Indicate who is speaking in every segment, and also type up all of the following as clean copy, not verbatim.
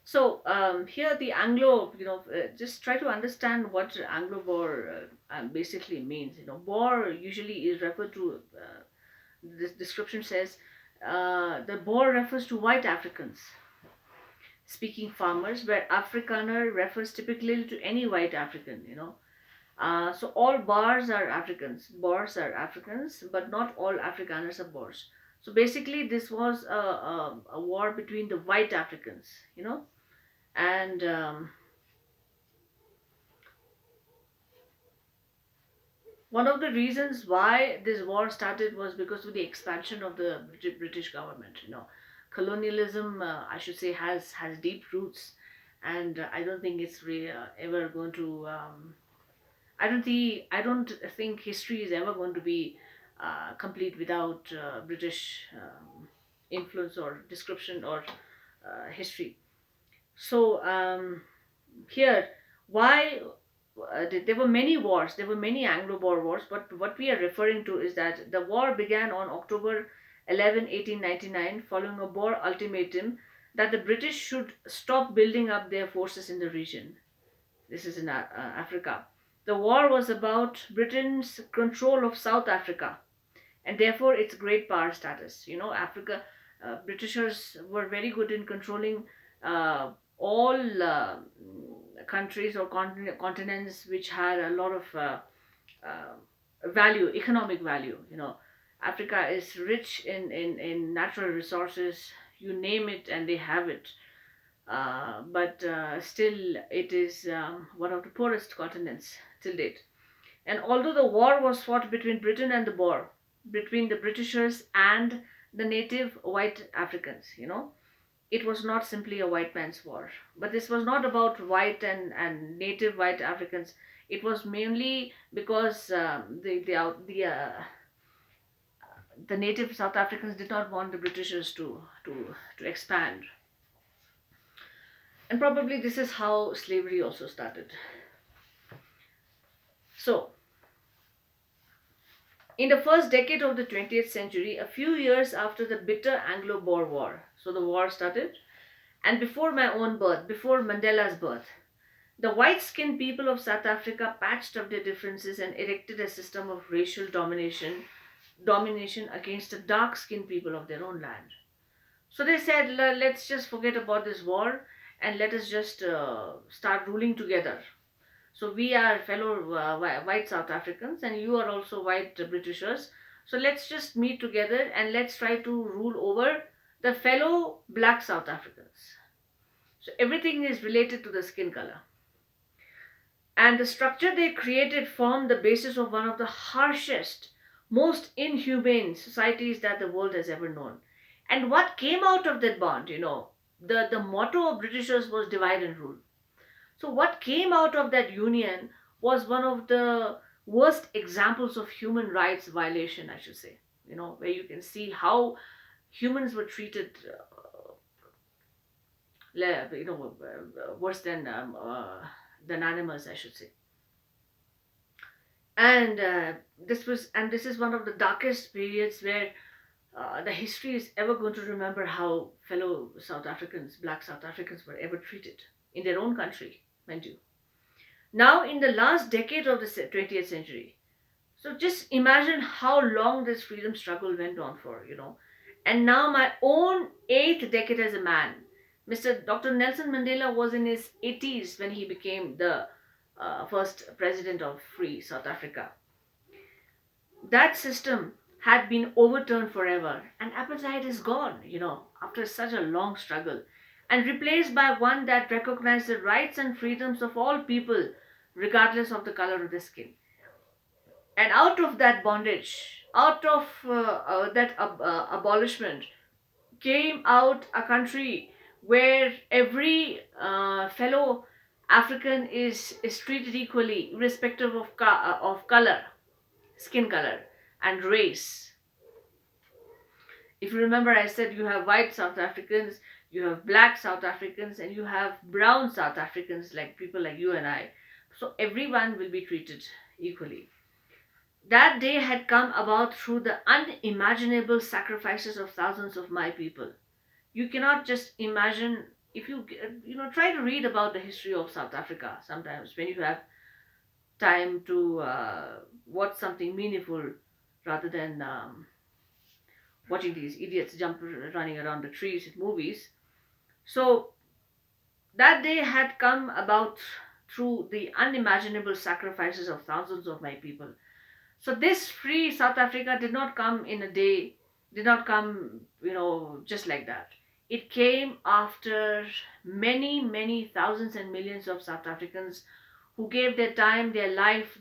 Speaker 1: So here the Anglo, just try to understand what Anglo-Boer basically means. Boer usually is referred to. This description says the Boer refers to white Africans speaking farmers, where Afrikaner refers typically to any white African. So all Boers are Africans, but not all Afrikaners are Boers. So basically, this was a war between the white Africans, and one of the reasons why this war started was because of the expansion of the British government. Colonialism, I should say, has deep roots, and I don't think it's ever going to. I don't think history is ever going to be complete without British influence or description or history. So here, why there were many wars, there were many Anglo-Boer wars, but what we are referring to is that the war began on October 11, 1899, following a Boer ultimatum that the British should stop building up their forces in the region. This is in Africa. The war was about Britain's control of South Africa and therefore its great power status. Africa, Britishers were very good in controlling all countries or continents which had a lot of value, economic value. Africa is rich in natural resources. You name it, and they have it. But still, it is one of the poorest continents till date. And although the war was fought between Britain and the Boer, between the Britishers and the native white Africans, it was not simply a white man's war. But this was not about white and native white Africans. It was mainly because the native South Africans did not want the Britishers to expand. And probably this is how slavery also started. So, in the first decade of the 20th century, a few years after the bitter Anglo Boer War, so the war started, and before my own birth, before Mandela's birth, the white skinned people of South Africa patched up their differences and erected a system of racial domination against the dark skinned people of their own land. So they said, let's just forget about this war and let us just start ruling together. So we are fellow white South Africans, and you are also white Britishers. So let's just meet together and let's try to rule over the fellow black South Africans. So everything is related to the skin color. And the structure they created formed the basis of one of the harshest, most inhumane societies that the world has ever known. And what came out of that bond, the motto of Britishers was divide and rule. So, what came out of that union was one of the worst examples of human rights violation, I should say, where you can see how humans were treated, worse than animals, I should say. And this is one of the darkest periods where the history is ever going to remember how fellow South Africans, black South Africans, were ever treated in their own country, mind you. Now, in the last decade of the 20th century, so just imagine how long this freedom struggle went on for, And now, my own eighth decade as a man, Mr. Dr. Nelson Mandela was in his 80s when he became the first president of free South Africa. That system had been overturned forever, and apartheid is gone, after such a long struggle, and replaced by one that recognized the rights and freedoms of all people, regardless of the color of the skin. And out of that bondage, out of that abolishment, came out a country where every fellow African is treated equally, irrespective of color, skin color, and race. If you remember, I said you have white South Africans, you have black South Africans, and you have brown South Africans, like people like you and I. So everyone will be treated equally. That day had come about through the unimaginable sacrifices of thousands of my people. You cannot just imagine If you try to read about the history of South Africa sometimes when you have time to watch something meaningful rather than watching these idiots jump running around the trees in movies. So that day had come about through the unimaginable sacrifices of thousands of my people. So this free South Africa did not come in a day, did not come, just like that. It came after many, many thousands and millions of South Africans who gave their time, their life,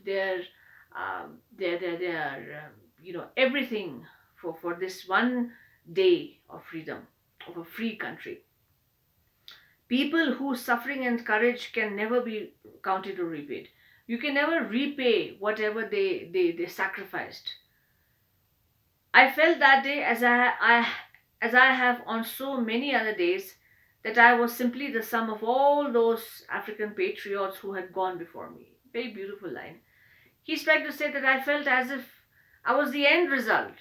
Speaker 1: everything for this one day of freedom, of a free country. People whose suffering and courage can never be counted or repaid. You can never repay whatever they sacrificed. I felt that day, as I have on so many other days, that I was simply the sum of all those African patriots who had gone before me. Very beautiful line. He's trying to say that I felt as if I was the end result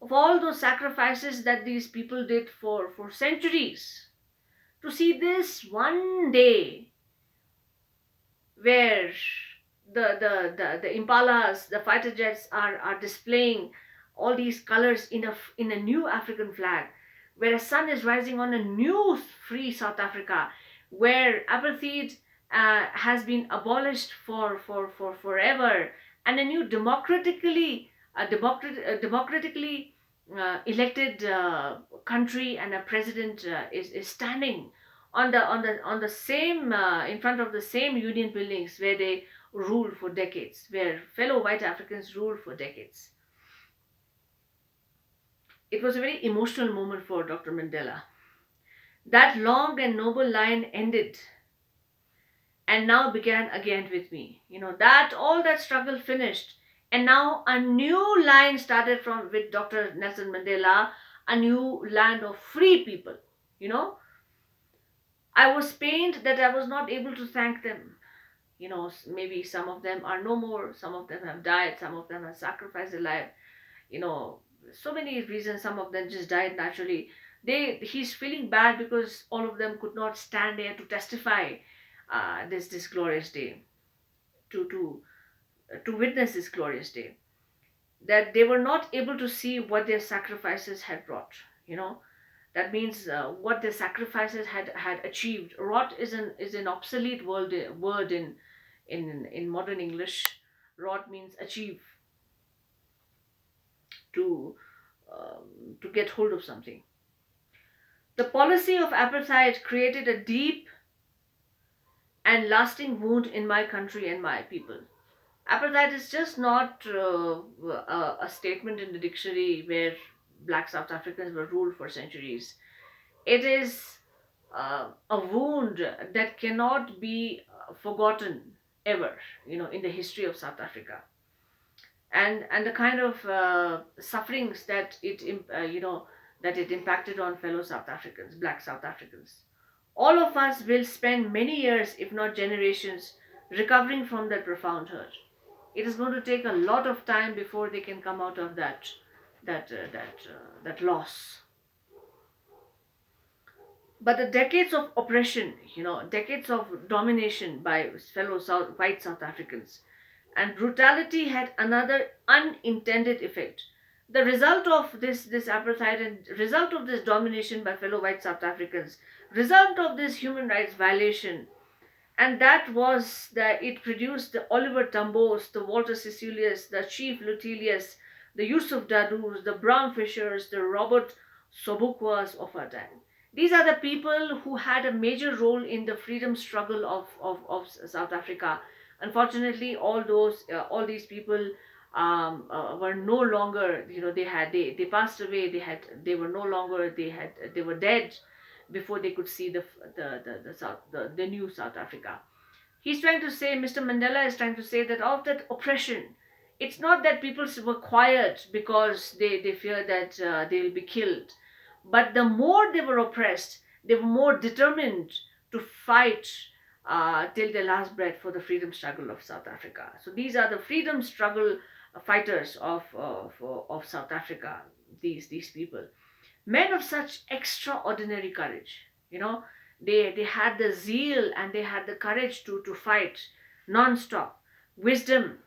Speaker 1: of all those sacrifices that these people did for centuries. To see this one day where the impalas, the fighter jets are displaying all these colors in a new African flag, where a sun is rising on a new free South Africa, where apartheid has been abolished for forever, and a new democratically elected country and a president is standing on the same in front of the same union buildings where they ruled for decades, where fellow white Africans ruled for decades. It was a very emotional moment for Dr. Mandela. That long and noble line ended and now began again with me. That all that struggle finished, and now a new line started from with Dr. Nelson Mandela, a new land of free people. You know, I was pained that I was not able to thank them. Maybe some of them are no more, some of them have died, some of them have sacrificed their life. You know, so many reasons. Some of them just died naturally. He's feeling bad because all of them could not stand there to testify this glorious day, to to to witness this glorious day. That they were not able to see what their sacrifices had brought. You know, that means what their sacrifices had achieved. Wrought is an obsolete word in modern English. Wrought means achieve, to to get hold of something. The policy of apartheid created a deep and lasting wound in my country and my people. Apartheid is just not a statement in the dictionary where black South Africans were ruled for centuries. It is a wound that cannot be forgotten ever, in the history of South Africa. And the kind of sufferings that it impacted on fellow South Africans, black South Africans. All of us will spend many years, if not generations, recovering from that profound hurt. It is going to take a lot of time before they can come out of that loss. But the decades of oppression, decades of domination by fellow white South Africans, and brutality had another unintended effect. The result of this apartheid and result of this domination by fellow white South Africans, result of this human rights violation, and that was that it produced the Oliver Tambos, the Walter Sicilius, the Chief Lutelius, the Yusuf Dadus, the Bram Fishers, the Robert Sobukwas of our time. These are the people who had a major role in the freedom struggle of South Africa. Unfortunately, all these people were no longer, they passed away. They were no longer, they were dead before they could see the new South Africa. He's trying to say, Mr. Mandela is trying to say that of that oppression, it's not that people were quiet because they fear that they will be killed, but the more they were oppressed, they were more determined to fight till their last breath for the freedom struggle of South Africa. So these are the freedom struggle fighters of South Africa. These people, men of such extraordinary courage. They had the zeal and they had the courage to fight non-stop. Wisdom,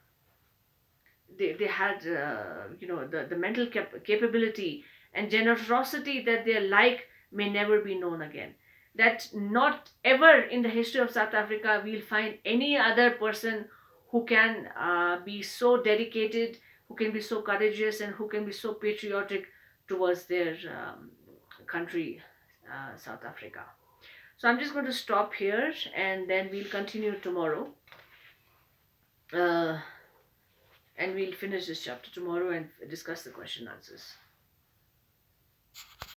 Speaker 1: they had the mental capability and generosity that their like may never be known again. That not ever in the history of South Africa we'll find any other person who can be so dedicated, who can be so courageous, and who can be so patriotic towards their country, South Africa. So I'm just going to stop here and then we'll continue tomorrow. Uh, and we'll finish this chapter tomorrow and discuss the question answers.